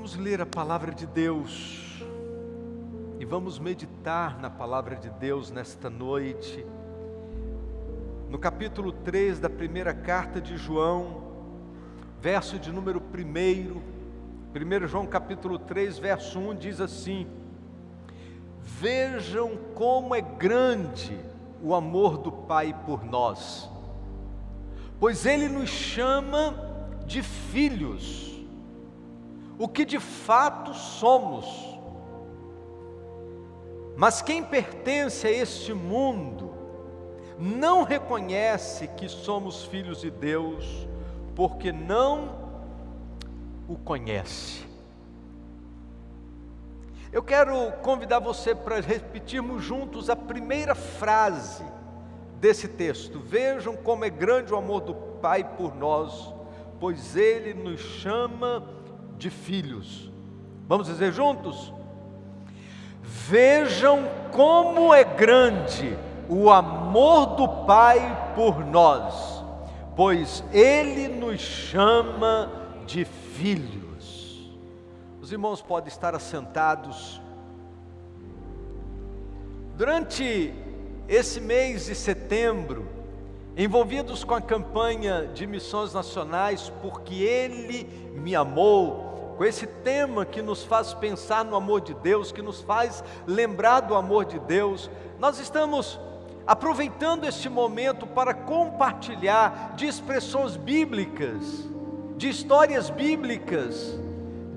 Vamos ler a palavra de Deus e vamos meditar na palavra de Deus nesta noite, no capítulo 3 da primeira carta de João, verso de número 1 João capítulo 3, verso 1 diz assim: vejam como é grande o amor do Pai por nós, pois Ele nos chama de filhos, o que de fato somos. Mas quem pertence a este mundo não reconhece que somos filhos de Deus, porque não o conhece. Eu quero convidar você para repetirmos juntos a primeira frase desse texto. Vejam como é grande o amor do Pai por nós, pois Ele nos chama de filhos. Vamos dizer juntos? Vejam como é grande o amor do Pai por nós, pois Ele nos chama de filhos. Os irmãos podem estar assentados. Durante esse mês de setembro, envolvidos com a campanha de missões nacionais, porque Ele me amou, com esse tema que nos faz pensar no amor de Deus, que nos faz lembrar do amor de Deus, nós estamos aproveitando este momento para compartilhar de expressões bíblicas, de histórias bíblicas,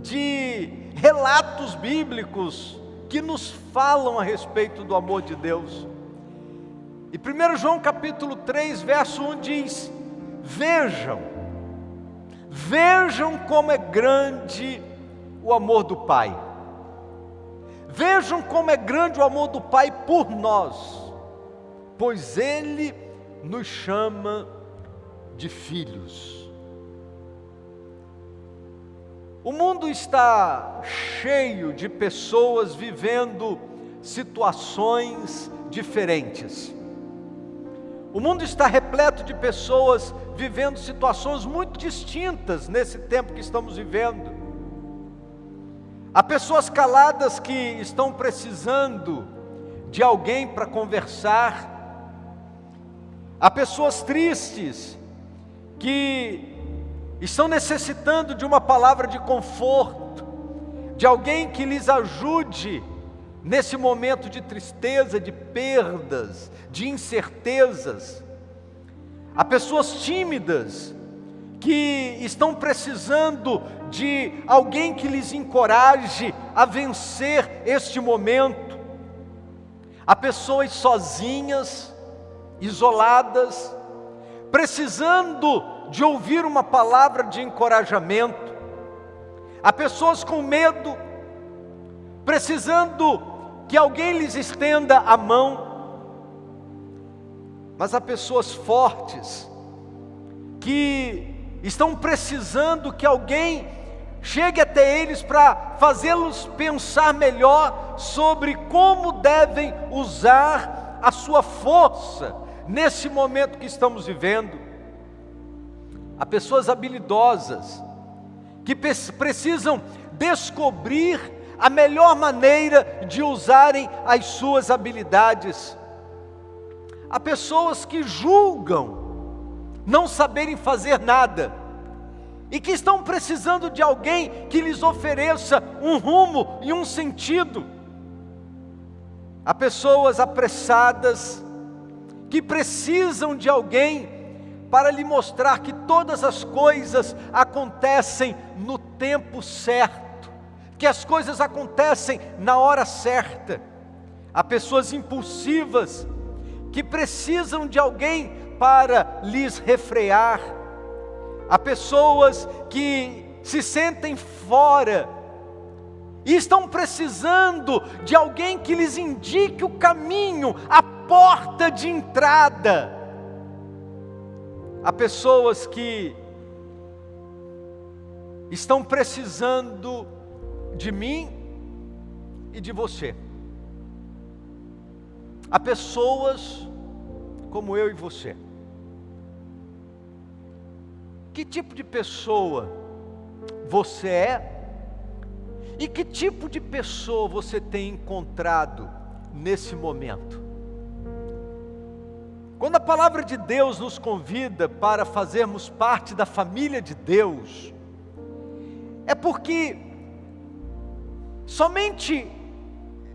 de relatos bíblicos que nos falam a respeito do amor de Deus. E 1 João capítulo 3, verso 1 diz: Vejam como é grande o amor do Pai. Vejam como é grande o amor do Pai por nós, pois Ele nos chama de filhos. O mundo está cheio de pessoas vivendo situações diferentes. O mundo está repleto de pessoas vivendo situações muito distintas nesse tempo que estamos vivendo. Há pessoas caladas que estão precisando de alguém para conversar. Há pessoas tristes que estão necessitando de uma palavra de conforto, de alguém que lhes ajude nesse momento de tristeza, de perdas, de incertezas. Há pessoas tímidas que estão precisando de alguém que lhes encoraje a vencer este momento. Há pessoas sozinhas, isoladas, precisando de ouvir uma palavra de encorajamento. Há pessoas com medo, precisando que alguém lhes estenda a mão. Mas há pessoas fortes que estão precisando que alguém chegue até eles para fazê-los pensar melhor sobre como devem usar a sua força nesse momento que estamos vivendo. Há pessoas habilidosas que precisam descobrir a melhor maneira de usarem as suas habilidades. Há pessoas que julgam não saberem fazer nada e que estão precisando de alguém que lhes ofereça um rumo e um sentido. Há pessoas apressadas que precisam de alguém para lhe mostrar que todas as coisas acontecem no tempo certo, que as coisas acontecem na hora certa. Há pessoas impulsivas que precisam de alguém para lhes refrear. Há pessoas que se sentem fora e estão precisando de alguém que lhes indique o caminho, a porta de entrada. Há pessoas que estão precisando de mim e de você. Há pessoas como eu e você. Que tipo de pessoa você é E que tipo de pessoa você tem encontrado nesse momento? Quando a palavra de Deus nos convida para fazermos parte da família de Deus, é porque somente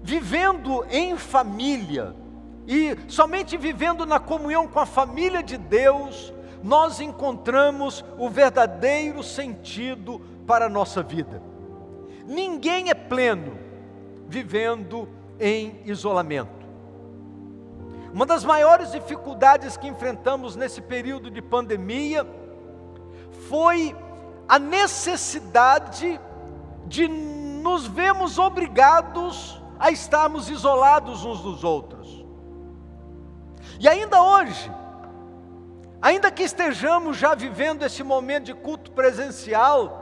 vivendo em família e somente vivendo na comunhão com a família de Deus, nós encontramos o verdadeiro sentido para a nossa vida. Ninguém é pleno vivendo em isolamento. Uma das maiores dificuldades que enfrentamos nesse período de pandemia foi a necessidade de nos vermos obrigados a estarmos isolados uns dos outros. E ainda hoje, ainda que estejamos já vivendo esse momento de culto presencial,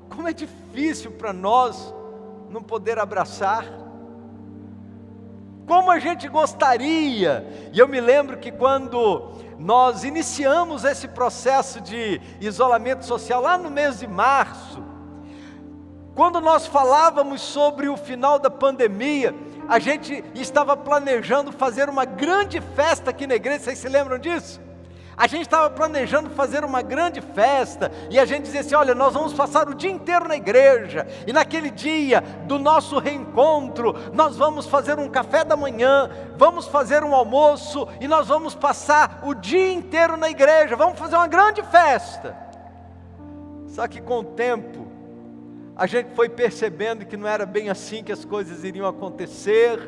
como é difícil para nós não poder abraçar. Como a gente gostaria, e eu me lembro que quando nós iniciamos esse processo de isolamento social lá no mês de março, quando nós falávamos sobre o final da pandemia, a gente estava planejando fazer uma grande festa aqui na igreja, vocês se lembram disso? A gente estava planejando fazer uma grande festa, e a gente dizia assim, olha, nós vamos passar o dia inteiro na igreja, e naquele dia do nosso reencontro, nós vamos fazer um café da manhã, vamos fazer um almoço, e nós vamos passar o dia inteiro na igreja, vamos fazer uma grande festa. Só que com o tempo, a gente foi percebendo que não era bem assim que as coisas iriam acontecer,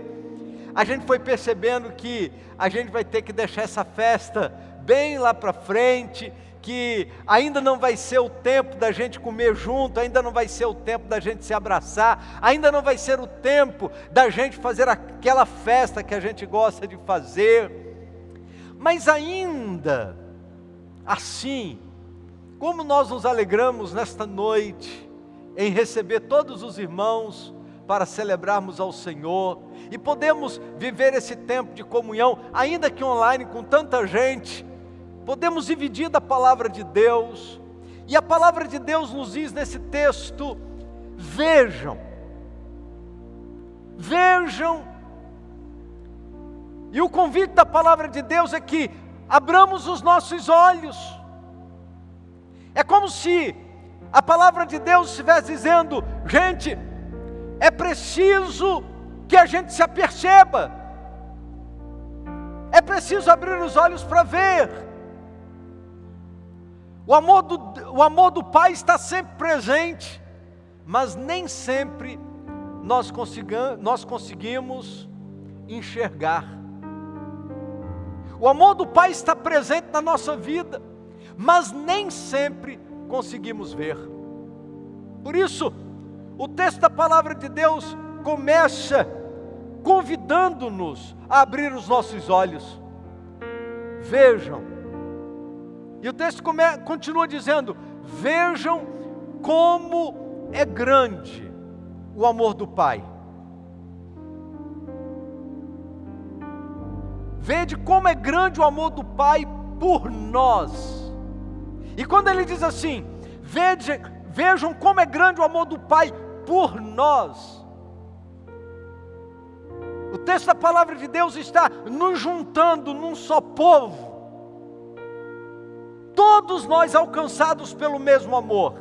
a gente foi percebendo que a gente vai ter que deixar essa festa bem lá para frente, que ainda não vai ser o tempo da gente comer junto, ainda não vai ser o tempo da gente se abraçar, ainda não vai ser o tempo da gente fazer aquela festa que a gente gosta de fazer. Mas ainda assim, como nós nos alegramos nesta noite em receber todos os irmãos para celebrarmos ao Senhor, e podemos viver esse tempo de comunhão, ainda que online com tanta gente, podemos dividir da palavra de Deus, e a palavra de Deus nos diz nesse texto, vejam, e o convite da palavra de Deus é que abramos os nossos olhos. É como se a palavra de Deus estivesse dizendo, gente, é preciso que a gente se aperceba, é preciso abrir os olhos para ver. O amor do Pai está sempre presente, mas nem sempre nós conseguimos enxergar. O amor do Pai está presente na nossa vida, mas nem sempre conseguimos ver. Por isso, o texto da palavra de Deus começa convidando-nos a abrir os nossos olhos. Vejam. E o texto continua dizendo, vejam como é grande o amor do Pai. Vede como é grande o amor do Pai por nós. E quando ele diz assim, vejam como é grande o amor do Pai por nós. O texto da palavra de Deus está nos juntando num só povo. Todos nós alcançados pelo mesmo amor.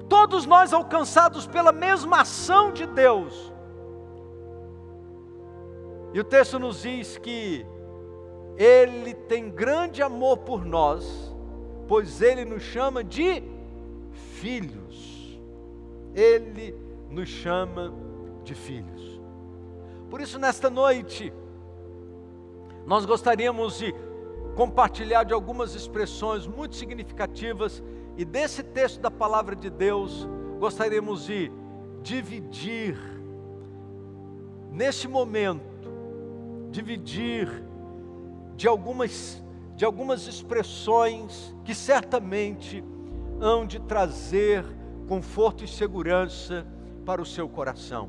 Todos nós alcançados pela mesma ação de Deus. E o texto nos diz que Ele tem grande amor por nós, pois Ele nos chama de filhos. Ele nos chama de filhos. Por isso, nesta noite, nós gostaríamos de compartilhar de algumas expressões muito significativas, e desse texto da palavra de Deus, gostaríamos de dividir, nesse momento, de algumas expressões que certamente hão de trazer conforto e segurança para o seu coração.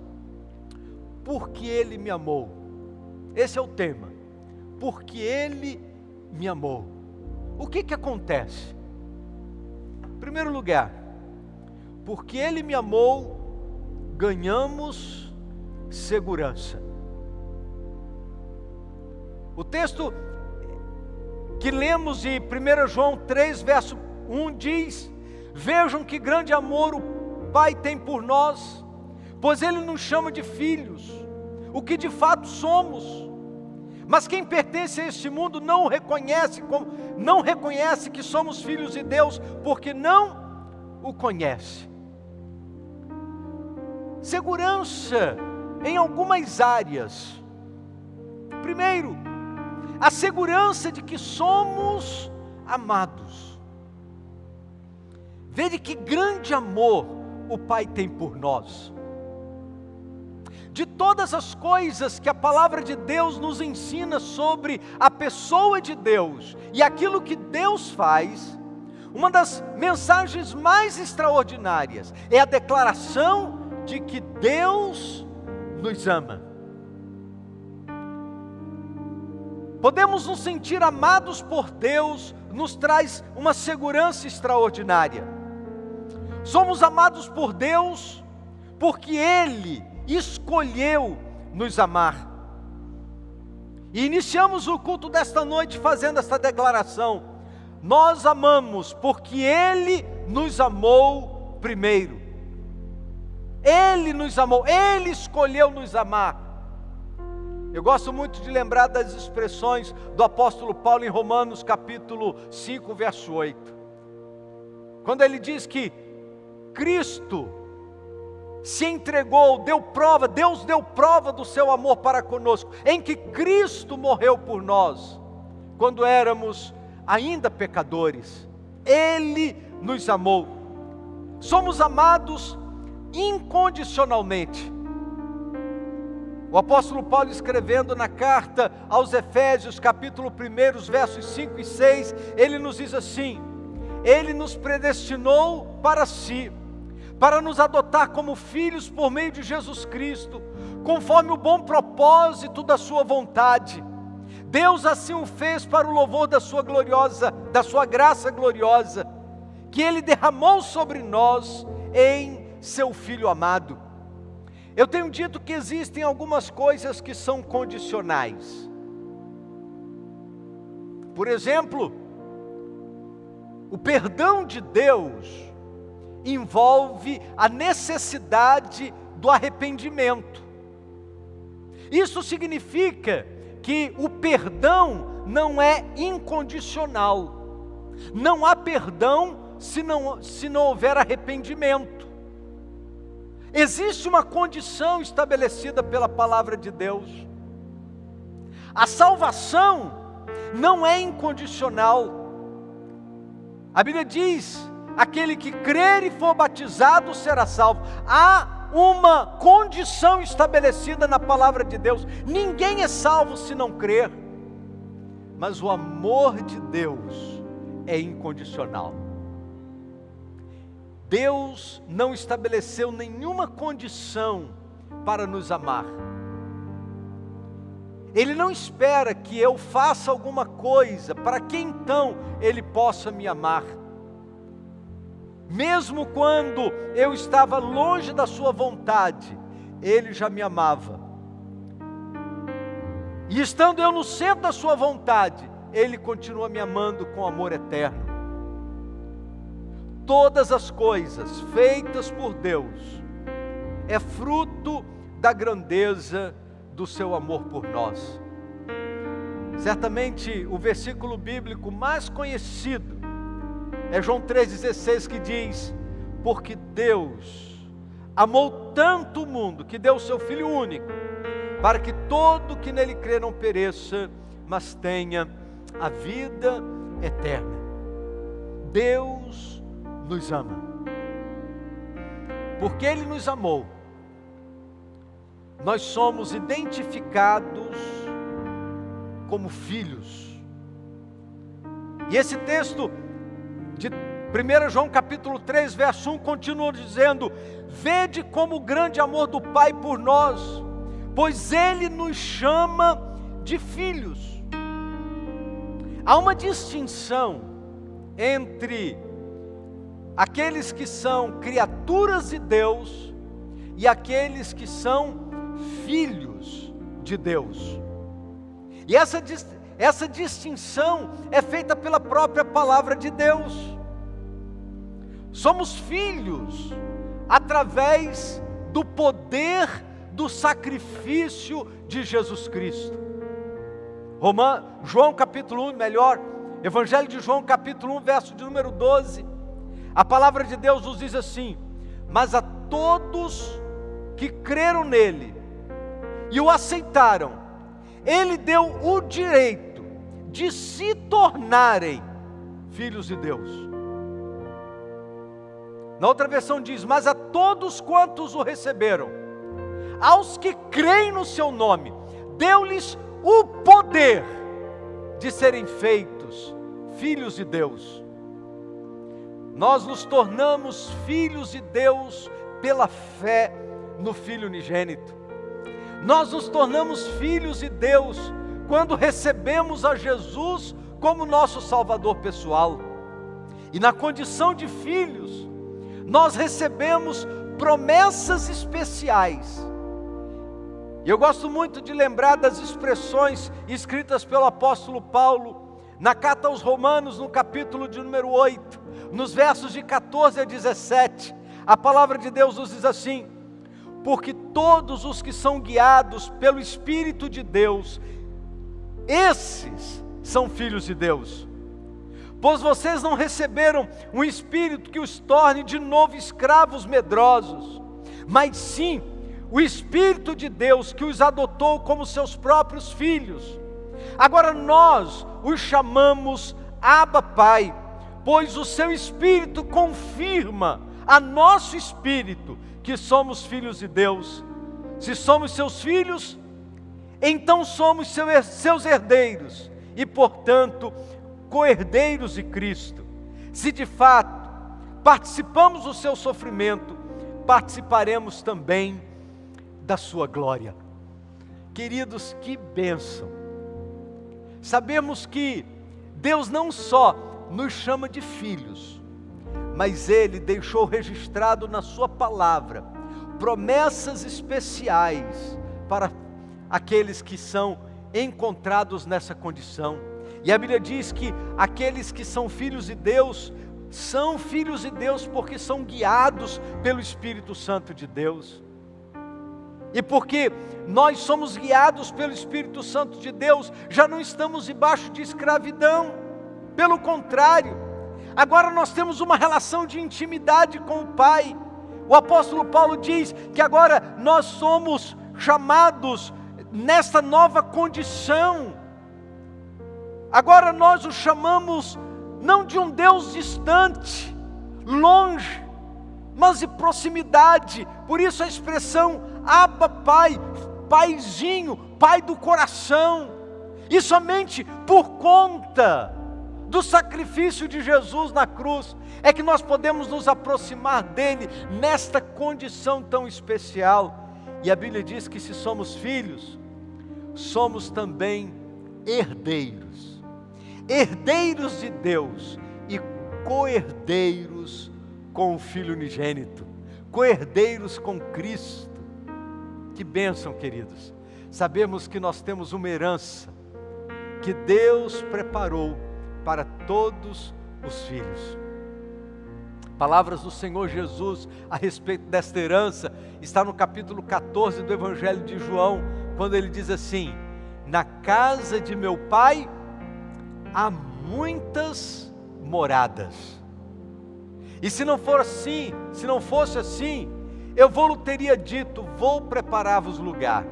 Porque Ele me amou. Esse é o tema. Porque Ele me amou. O que acontece? Em primeiro lugar, porque Ele me amou, ganhamos segurança. O texto que lemos de 1 João 3, verso 1 diz: vejam que grande amor o Pai tem por nós, pois Ele nos chama de filhos, o que de fato somos. Mas quem pertence a este mundo não reconhece que somos filhos de Deus, porque não o conhece. Segurança em algumas áreas. Primeiro, a segurança de que somos amados. Veja que grande amor o Pai tem por nós. De todas as coisas que a palavra de Deus nos ensina sobre a pessoa de Deus e aquilo que Deus faz, uma das mensagens mais extraordinárias é a declaração de que Deus nos ama. Podemos nos sentir amados por Deus, nos traz uma segurança extraordinária. Somos amados por Deus porque Ele escolheu nos amar. E iniciamos o culto desta noite fazendo esta declaração: nós amamos porque Ele nos amou primeiro. Ele nos amou, Ele escolheu nos amar. Eu gosto muito de lembrar das expressões do apóstolo Paulo em Romanos capítulo 5, verso 8. Quando ele diz que Cristo se entregou, Deus deu prova do seu amor para conosco, em que Cristo morreu por nós, quando éramos ainda pecadores. Ele nos amou. Somos amados incondicionalmente. O apóstolo Paulo, escrevendo na carta aos Efésios, capítulo 1, versos 5 e 6, ele nos diz assim: Ele nos predestinou para si, para nos adotar como filhos por meio de Jesus Cristo, conforme o bom propósito da sua vontade. Deus assim o fez para o louvor da sua graça gloriosa, que Ele derramou sobre nós em seu Filho amado. Eu tenho dito que existem algumas coisas que são condicionais. Por exemplo, o perdão de Deus envolve a necessidade do arrependimento. Isso significa que o perdão não é incondicional. Não há perdão se não houver arrependimento. Existe uma condição estabelecida pela palavra de Deus. A salvação não é incondicional. A Bíblia diz: aquele que crer e for batizado será salvo. Há uma condição estabelecida na palavra de Deus. Ninguém é salvo se não crer. Mas o amor de Deus é incondicional. Deus não estabeleceu nenhuma condição para nos amar. Ele não espera que eu faça alguma coisa para que então Ele possa me amar. Mesmo quando eu estava longe da sua vontade, Ele já me amava. E estando eu no centro da sua vontade, Ele continua me amando com amor eterno. Todas as coisas feitas por Deus é fruto da grandeza do seu amor por nós. Certamente o versículo bíblico mais conhecido é João 3,16, que diz: porque Deus amou tanto o mundo, que deu o seu Filho único, para que todo que nele crê não pereça, mas tenha a vida eterna. Deus nos ama. Porque Ele nos amou, nós somos identificados como filhos. E esse texto de 1 João capítulo 3, verso 1, continua dizendo: vede como o grande amor do Pai por nós, pois Ele nos chama de filhos. Há uma distinção entre aqueles que são criaturas de Deus e aqueles que são filhos de Deus. E essa distinção é feita pela própria palavra de Deus. Somos filhos através do poder do sacrifício de Jesus Cristo. João capítulo 1, Evangelho de João capítulo 1, verso de número 12, a palavra de Deus nos diz assim: mas a todos que creram nele e o aceitaram, ele deu o direito de se tornarem filhos de Deus. Na outra versão diz: mas a todos quantos o receberam, aos que creem no seu nome, deu-lhes o poder de serem feitos filhos de Deus. Nós nos tornamos filhos de Deus pela fé no Filho unigênito. Nós nos tornamos filhos de Deus quando recebemos a Jesus como nosso Salvador pessoal. E na condição de filhos, nós recebemos promessas especiais. E eu gosto muito de lembrar das expressões escritas pelo apóstolo Paulo na carta aos Romanos, no capítulo de número 8, nos versos de 14 a 17. A palavra de Deus nos diz assim: porque todos os que são guiados pelo Espírito de Deus, esses são filhos de Deus. Pois vocês não receberam um espírito que os torne de novo escravos medrosos, mas sim o Espírito de Deus que os adotou como seus próprios filhos. Agora nós os chamamos Abba Pai, pois o seu Espírito confirma a nosso espírito que somos filhos de Deus. Se somos seus filhos, então somos seus herdeiros e, portanto, co-herdeiros de Cristo. Se de fato participamos do seu sofrimento, participaremos também da sua glória. Queridos, que bênção! Sabemos que Deus não só nos chama de filhos, mas Ele deixou registrado na sua palavra promessas especiais para aqueles que são encontrados nessa condição. E a Bíblia diz que aqueles que são filhos de Deus, são filhos de Deus porque são guiados pelo Espírito Santo de Deus. E porque nós somos guiados pelo Espírito Santo de Deus, já não estamos debaixo de escravidão. Pelo contrário, agora nós temos uma relação de intimidade com o Pai. O apóstolo Paulo diz que agora nós somos chamados nesta nova condição. Agora nós o chamamos não de um Deus distante, longe, mas de proximidade. Por isso a expressão Abba Pai, Paizinho, Pai do coração. E somente por conta do sacrifício de Jesus na cruz é que nós podemos nos aproximar dele nesta condição tão especial. E a Bíblia diz que se somos filhos, somos também herdeiros. Herdeiros de Deus e co-herdeiros com o Filho unigênito, co-herdeiros com Cristo. Que bênção, queridos! Sabemos que nós temos uma herança que Deus preparou para todos os filhos. Palavras do Senhor Jesus a respeito desta herança está no capítulo 14 do Evangelho de João, quando ele diz assim: na casa de meu Pai há muitas moradas. E se não for assim, se não fosse assim, eu vou teria dito: vou preparar-vos lugar.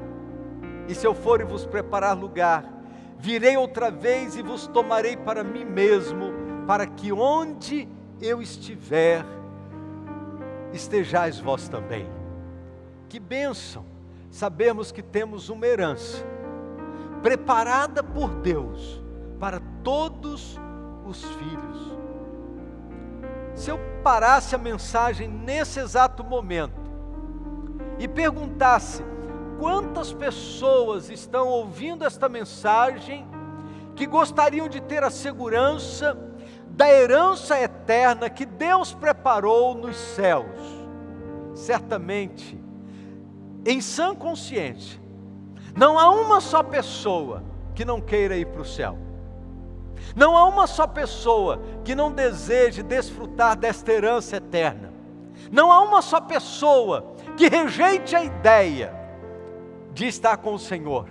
E se eu for e vos preparar lugar, virei outra vez e vos tomarei para mim mesmo, para que onde eu estiver, estejais vós também. Que bênção sabermos que temos uma herança preparada por Deus para todos os filhos. Se eu parasse a mensagem nesse exato momento e perguntasse quantas pessoas estão ouvindo esta mensagem que gostariam de ter a segurança da herança eterna que Deus preparou nos céus, certamente em sã consciência, não há uma só pessoa que não queira ir para o céu. Não há uma só pessoa que não deseje desfrutar desta herança eterna. Não há uma só pessoa que rejeite a ideia de estar com o Senhor.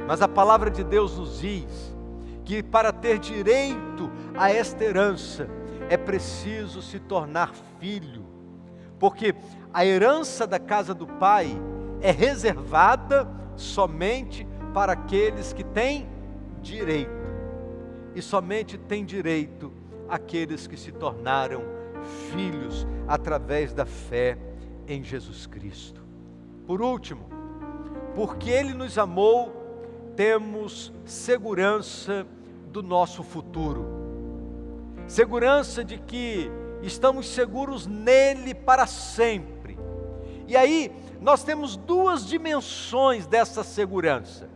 Mas a palavra de Deus nos diz que para ter direito a esta herança é preciso se tornar filho, porque a herança da casa do Pai é reservada somente para aqueles que têm direito, e somente tem direito aqueles que se tornaram filhos através da fé em Jesus Cristo. Por último, porque Ele nos amou, temos segurança do nosso futuro, segurança de que estamos seguros nele para sempre. E aí nós temos duas dimensões dessa segurança.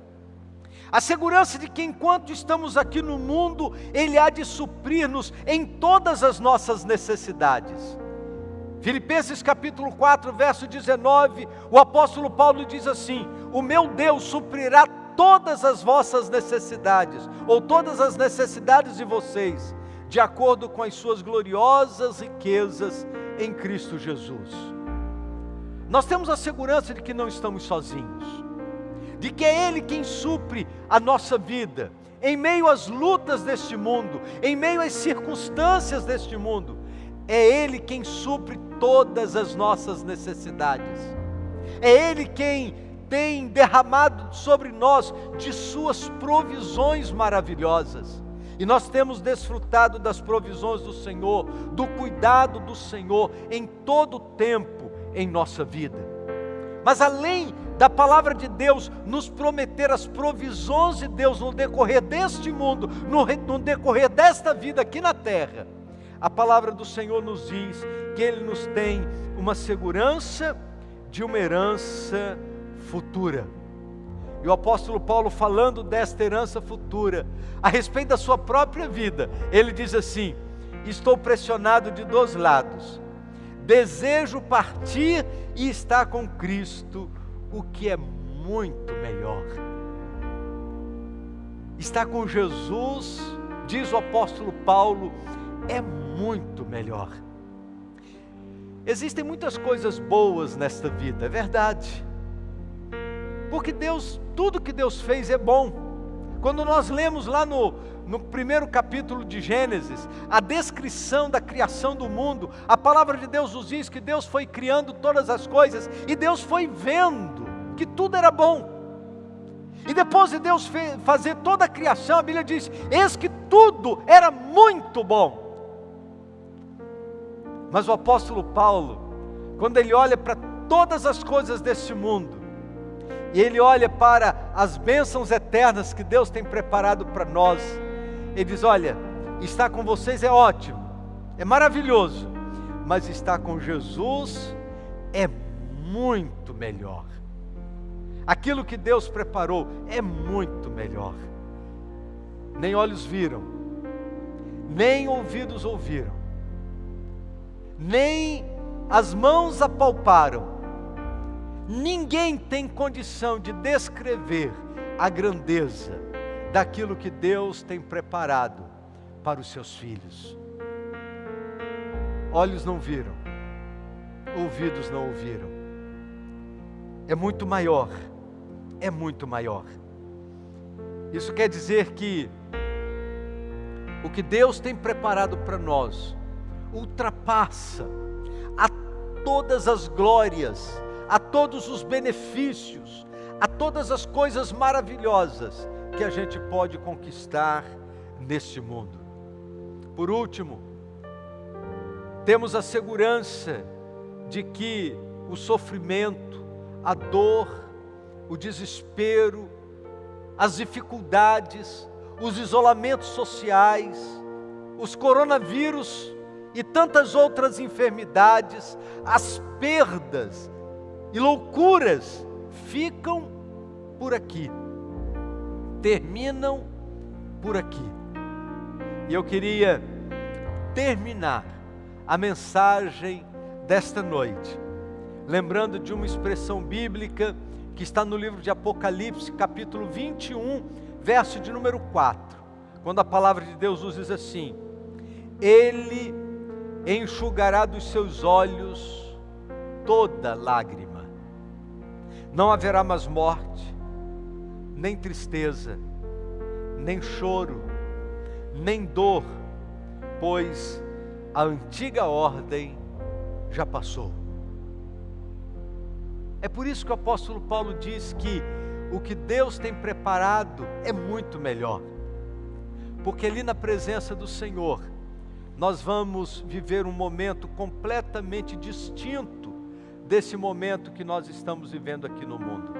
A segurança de que enquanto estamos aqui no mundo, Ele há de suprir-nos em todas as nossas necessidades. Filipenses capítulo 4, verso 19, o apóstolo Paulo diz assim: o meu Deus suprirá todas as vossas necessidades, ou todas as necessidades de vocês, de acordo com as suas gloriosas riquezas em Cristo Jesus. Nós temos a segurança de que não estamos sozinhos, de que é Ele quem supre a nossa vida, em meio às lutas deste mundo, em meio às circunstâncias deste mundo. É Ele quem supre todas as nossas necessidades. É Ele quem tem derramado sobre nós de suas provisões maravilhosas. E nós temos desfrutado das provisões do Senhor, do cuidado do Senhor em todo o tempo em nossa vida. Mas além da palavra de Deus nos prometer as provisões de Deus no decorrer deste mundo, no decorrer desta vida aqui na terra, a palavra do Senhor nos diz que Ele nos tem uma segurança de uma herança futura. E o apóstolo Paulo, falando desta herança futura, a respeito da sua própria vida, ele diz assim: estou pressionado de dois lados, desejo partir e estar com Cristo, o que é muito melhor. Estar com Jesus, diz o apóstolo Paulo, é muito melhor. Existem muitas coisas boas nesta vida, é verdade, porque Deus, tudo que Deus fez é bom. Quando nós lemos lá no primeiro capítulo de Gênesis, a descrição da criação do mundo, a palavra de Deus nos diz que Deus foi criando todas as coisas, e Deus foi vendo que tudo era bom. E depois de Deus fazer toda a criação, a Bíblia diz, eis que tudo era muito bom. Mas o apóstolo Paulo, quando ele olha para todas as coisas desse mundo, e ele olha para as bênçãos eternas que Deus tem preparado para nós, ele diz, olha, estar com vocês é ótimo, é maravilhoso, mas estar com Jesus é muito melhor. Aquilo que Deus preparou é muito melhor. Nem olhos viram, nem ouvidos ouviram, nem as mãos apalparam. Ninguém tem condição de descrever a grandeza daquilo que Deus tem preparado para os seus filhos. Olhos não viram, ouvidos não ouviram. É muito maior, é muito maior. Isso quer dizer que o que Deus tem preparado para nós ultrapassa a todas as glórias, a todos os benefícios, a todas as coisas maravilhosas que a gente pode conquistar neste mundo. Por último, temos a segurança de que o sofrimento, a dor, o desespero, as dificuldades, os isolamentos sociais, os coronavírus e tantas outras enfermidades, as perdas e loucuras ficam por aqui, terminam por aqui. E eu queria terminar a mensagem desta noite lembrando de uma expressão bíblica que está no livro de Apocalipse, capítulo 21, verso de número 4, quando a palavra de Deus nos diz assim: Ele enxugará dos seus olhos toda lágrima. Não haverá mais morte, nem tristeza, nem choro, nem dor, pois a antiga ordem já passou. É por isso que o apóstolo Paulo diz que o que Deus tem preparado é muito melhor, porque ali na presença do Senhor, nós vamos viver um momento completamente distinto desse momento que nós estamos vivendo aqui no mundo.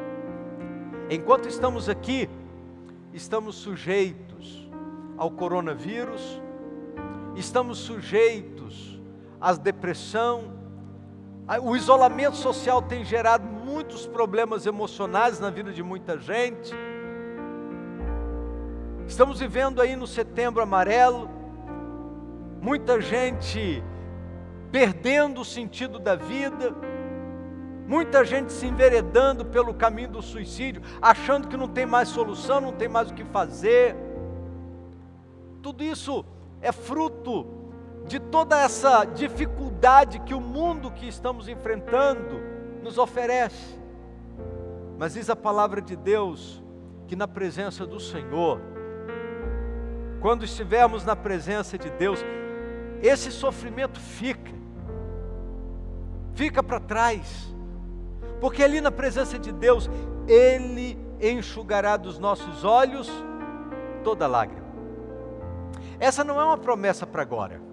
Enquanto estamos aqui, estamos sujeitos ao coronavírus, estamos sujeitos à depressão, o isolamento social tem gerado muitos problemas emocionais na vida de muita gente. Estamos vivendo aí no Setembro Amarelo, muita gente perdendo o sentido da vida, muita gente se enveredando pelo caminho do suicídio, achando que não tem mais solução, não tem mais o que fazer. Tudo isso é fruto de toda essa dificuldade que o mundo que estamos enfrentando nos oferece. Mas diz a palavra de Deus que na presença do Senhor, quando estivermos na presença de Deus, esse sofrimento fica para trás, porque ali na presença de Deus, Ele enxugará dos nossos olhos toda lágrima. Essa não é uma promessa para agora.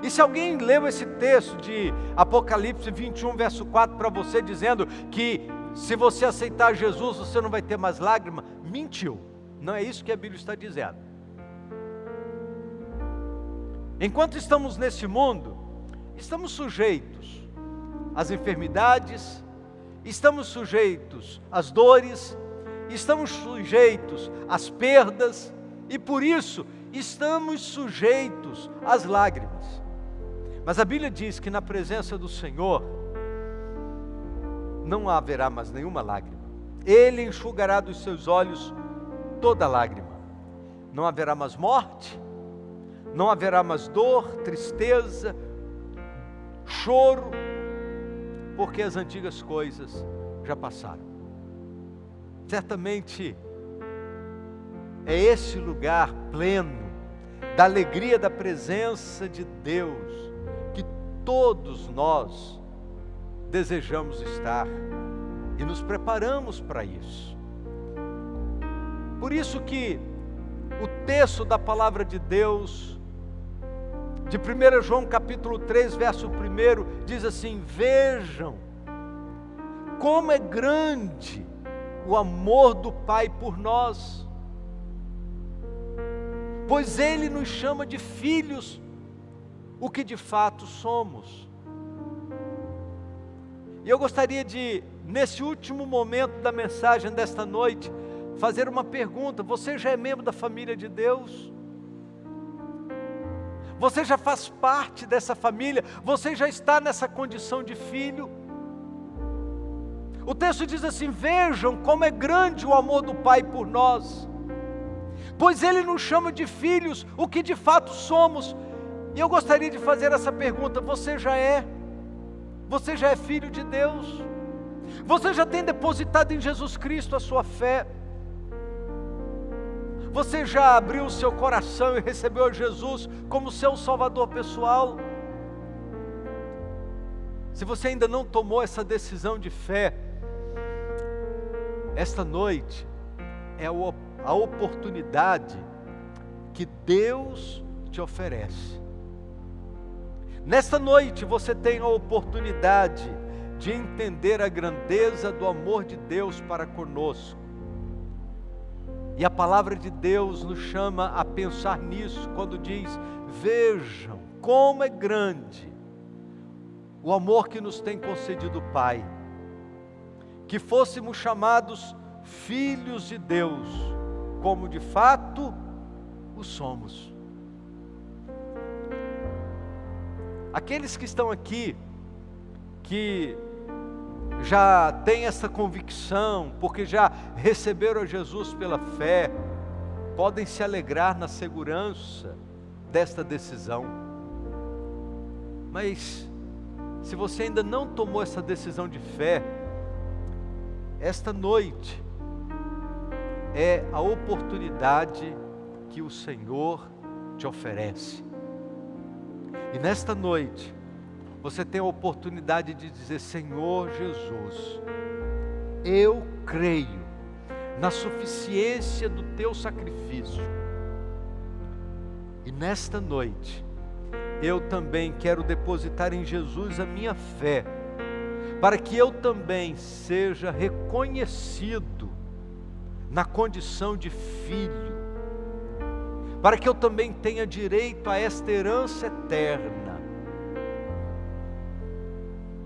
E se alguém leu esse texto de Apocalipse 21, verso 4 para você, dizendo que se você aceitar Jesus, você não vai ter mais lágrima, mentiu. Não é isso que a Bíblia está dizendo. Enquanto estamos nesse mundo, estamos sujeitos às enfermidades, estamos sujeitos às dores, estamos sujeitos às perdas, e por isso estamos sujeitos às lágrimas. Mas a Bíblia diz que na presença do Senhor não haverá mais nenhuma lágrima. Ele enxugará dos seus olhos toda lágrima. Não haverá mais morte, não haverá mais dor, tristeza, choro, porque as antigas coisas já passaram. Certamente é esse lugar pleno da alegria da presença de Deus que todos nós desejamos estar e nos preparamos para isso. Por isso que o texto da palavra de Deus, de 1 João capítulo 3, verso 1, diz assim: vejam como é grande o amor do Pai por nós, pois Ele nos chama de filhos, o que de fato somos. E eu gostaria de, nesse último momento da mensagem desta noite, fazer uma pergunta: você já é membro da família de Deus? Você já faz parte dessa família? Você já está nessa condição de filho? O texto diz assim: vejam como é grande o amor do Pai por nós, pois Ele nos chama de filhos, o que de fato somos. E eu gostaria de fazer essa pergunta: você já é? Você já é filho de Deus? Você já tem depositado em Jesus Cristo a sua fé? Você já abriu o seu coração e recebeu a Jesus como seu Salvador pessoal? Se você ainda não tomou essa decisão de fé, esta noite é a oportunidade que Deus te oferece. Nesta noite você tem a oportunidade de entender a grandeza do amor de Deus para conosco. E a palavra de Deus nos chama a pensar nisso quando diz: vejam como é grande o amor que nos tem concedido o Pai, que fôssemos chamados filhos de Deus, como de fato o somos. Aqueles que estão aqui, que já têm essa convicção, porque já receberam a Jesus pela fé, podem se alegrar na segurança desta decisão. Mas, se você ainda não tomou essa decisão de fé, esta noite é a oportunidade que o Senhor te oferece. E nesta noite, você tem a oportunidade de dizer: Senhor Jesus, eu creio na suficiência do teu sacrifício. E nesta noite, eu também quero depositar em Jesus a minha fé, para que eu também seja reconhecido na condição de filho, para que eu também tenha direito a esta herança eterna.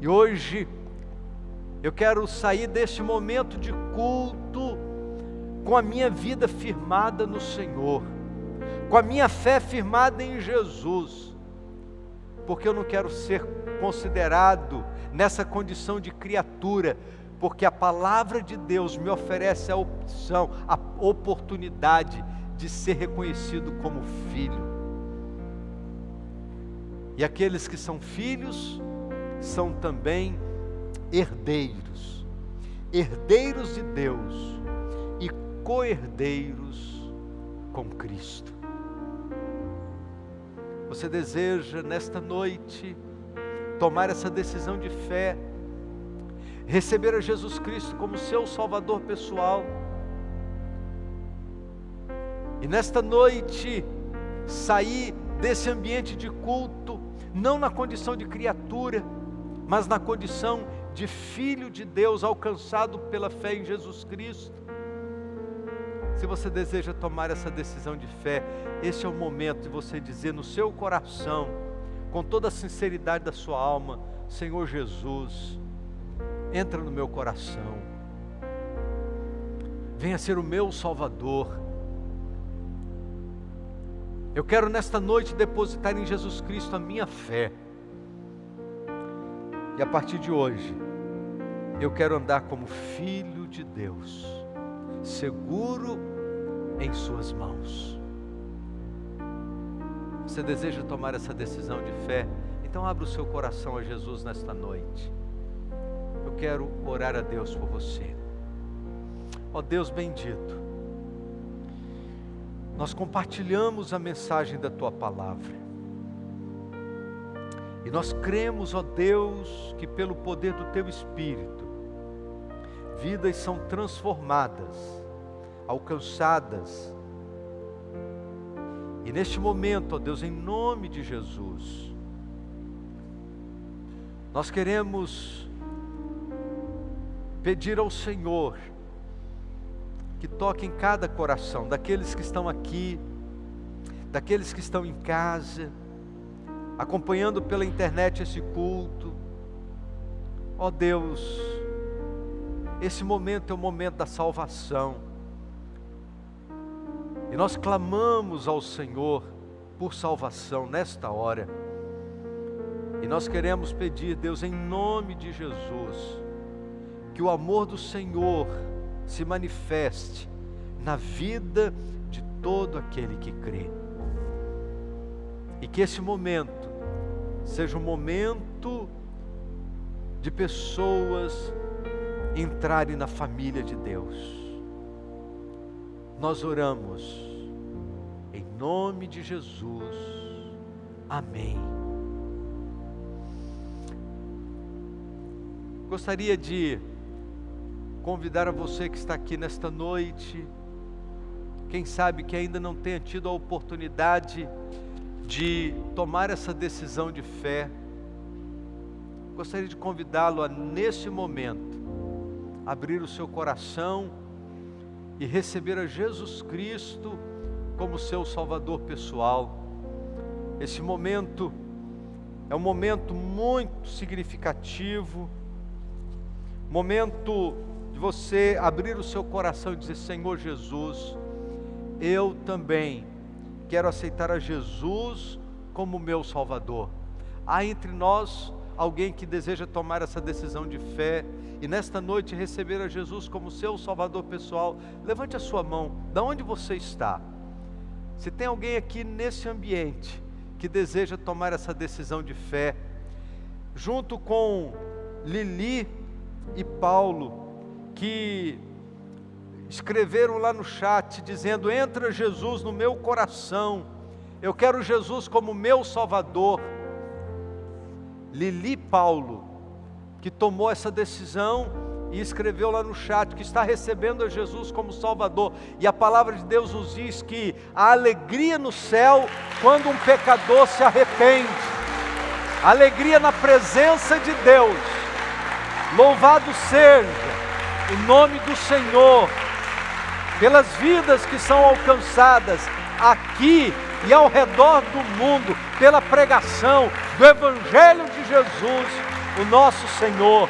E hoje, eu quero sair deste momento de culto com a minha vida firmada no Senhor, com a minha fé firmada em Jesus, porque eu não quero ser considerado nessa condição de criatura, porque a palavra de Deus me oferece a opção, a oportunidade de ser reconhecido como filho. E aqueles que são filhos são também herdeiros, herdeiros de Deus e co-herdeiros com Cristo. Você deseja nesta noite tomar essa decisão de fé, receber a Jesus Cristo como seu Salvador pessoal, e nesta noite sair desse ambiente de culto, não na condição de criatura, mas na condição de filho de Deus, alcançado pela fé em Jesus Cristo. Se você deseja tomar essa decisão de fé, esse é o momento de você dizer no seu coração, com toda a sinceridade da sua alma: Senhor Jesus, entra no meu coração, venha ser o meu Salvador. Eu quero nesta noite depositar em Jesus Cristo a minha fé, e a partir de hoje, eu quero andar como filho de Deus, seguro em suas mãos. Você deseja tomar essa decisão de fé? Então abra o seu coração a Jesus nesta noite. Eu quero orar a Deus por você. Ó Deus bendito, nós compartilhamos a mensagem da Tua Palavra, e nós cremos, ó Deus, que pelo poder do Teu Espírito, vidas são transformadas, alcançadas. E neste momento, ó Deus, em nome de Jesus, nós queremos pedir ao Senhor que toque em cada coração, daqueles que estão aqui, daqueles que estão em casa, acompanhando pela internet esse culto. Ó Deus, esse momento é o momento da salvação, e nós clamamos ao Senhor por salvação nesta hora, e nós queremos pedir, Deus, em nome de Jesus, que o amor do Senhor se manifeste na vida de todo aquele que crê, e que esse momento seja um momento de pessoas entrarem na família de Deus. Nós oramos em nome de Jesus. Amém. Gostaria de convidar a você que está aqui nesta noite, quem sabe que ainda não tenha tido a oportunidade de tomar essa decisão de fé, gostaria de convidá-lo a, nesse momento, abrir o seu coração e receber a Jesus Cristo como seu Salvador pessoal. Esse momento é um momento muito significativo, momento de você abrir o seu coração e dizer: Senhor Jesus, eu também quero aceitar a Jesus como meu Salvador. Há entre nós alguém que deseja tomar essa decisão de fé e nesta noite receber a Jesus como seu Salvador pessoal, levante a sua mão, da onde você está. Se tem alguém aqui nesse ambiente que deseja tomar essa decisão de fé, junto com Lili e Paulo, que escreveram lá no chat, dizendo: entra Jesus no meu coração, eu quero Jesus como meu Salvador. Lili Paulo, que tomou essa decisão e escreveu lá no chat, que está recebendo a Jesus como Salvador. E a palavra de Deus nos diz que há alegria no céu quando um pecador se arrepende, alegria na presença de Deus. Louvado seja o nome do Senhor, pelas vidas que são alcançadas aqui e ao redor do mundo, pela pregação do Evangelho de Jesus, o nosso Senhor.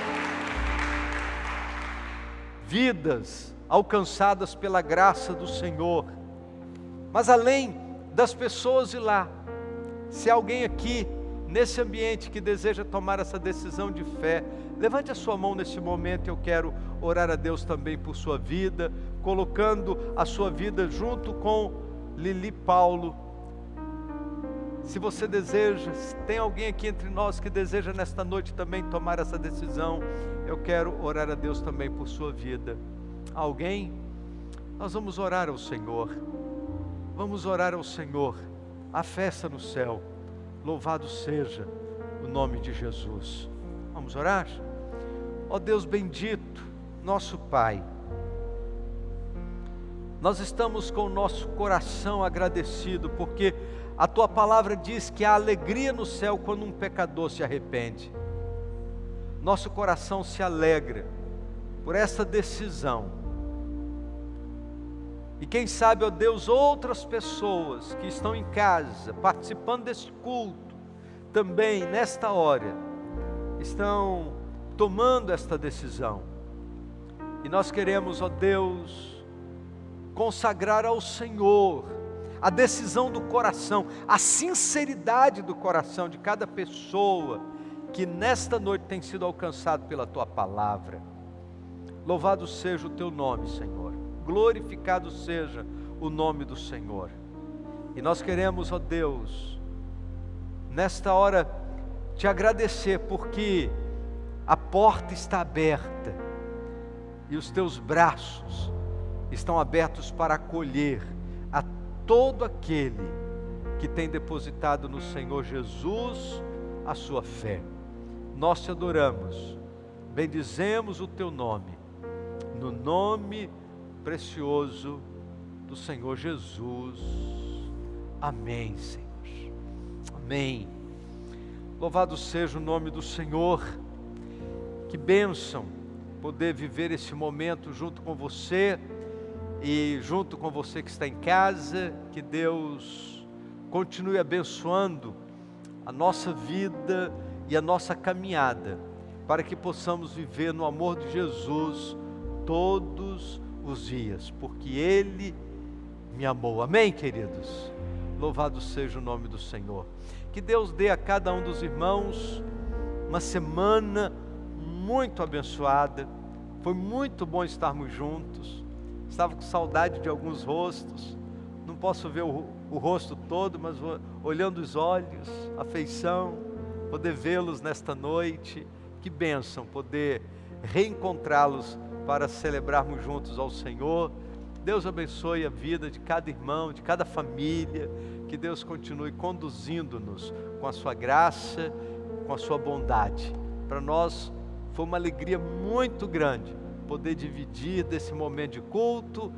Vidas alcançadas pela graça do Senhor. Mas além das pessoas de lá, se há alguém aqui nesse ambiente que deseja tomar essa decisão de fé, levante a sua mão nesse momento. Eu quero orar a Deus também por sua vida, colocando a sua vida junto com Lili Paulo. Se você deseja, se tem alguém aqui entre nós que deseja nesta noite também tomar essa decisão, eu quero orar a Deus também por sua vida. Alguém? Nós vamos orar ao Senhor. Vamos orar ao Senhor. A festa no céu. Louvado seja o nome de Jesus. Vamos orar? Ó Deus bendito, nosso Pai, nós estamos com o nosso coração agradecido, porque a Tua palavra diz que há alegria no céu quando um pecador se arrepende. Nosso coração se alegra por essa decisão. E quem sabe, ó Deus, outras pessoas que estão em casa, participando desse culto, também nesta hora, estão tomando esta decisão. E nós queremos, ó Deus, consagrar ao Senhor a decisão do coração, a sinceridade do coração de cada pessoa que nesta noite tem sido alcançado pela Tua palavra. Louvado seja o Teu nome, Senhor. Glorificado seja o nome do Senhor. E nós queremos, ó Deus, nesta hora, Te agradecer, porque a porta está aberta e os Teus braços estão abertos para acolher a todo aquele que tem depositado no Senhor Jesus a sua fé. Nós Te adoramos, bendizemos o Teu nome, no nome precioso do Senhor Jesus. Amém, Senhor. Amém. Louvado seja o nome do Senhor. Que bênção poder viver esse momento junto com você e junto com você que está em casa. Que Deus continue abençoando a nossa vida e a nossa caminhada, para que possamos viver no amor de Jesus todos os dias, porque Ele me amou. Amém, queridos? Louvado seja o nome do Senhor. Que Deus dê a cada um dos irmãos uma semana muito abençoada. Foi muito bom estarmos juntos. Estava com saudade de alguns rostos. Não posso ver o rosto todo, mas olhando os olhos, a feição, poder vê-los nesta noite. Que bênção poder reencontrá-los para celebrarmos juntos ao Senhor. Deus abençoe a vida de cada irmão, de cada família. Que Deus continue conduzindo-nos com a sua graça, com a sua bondade. Para nós foi uma alegria muito grande poder dividir desse momento de culto.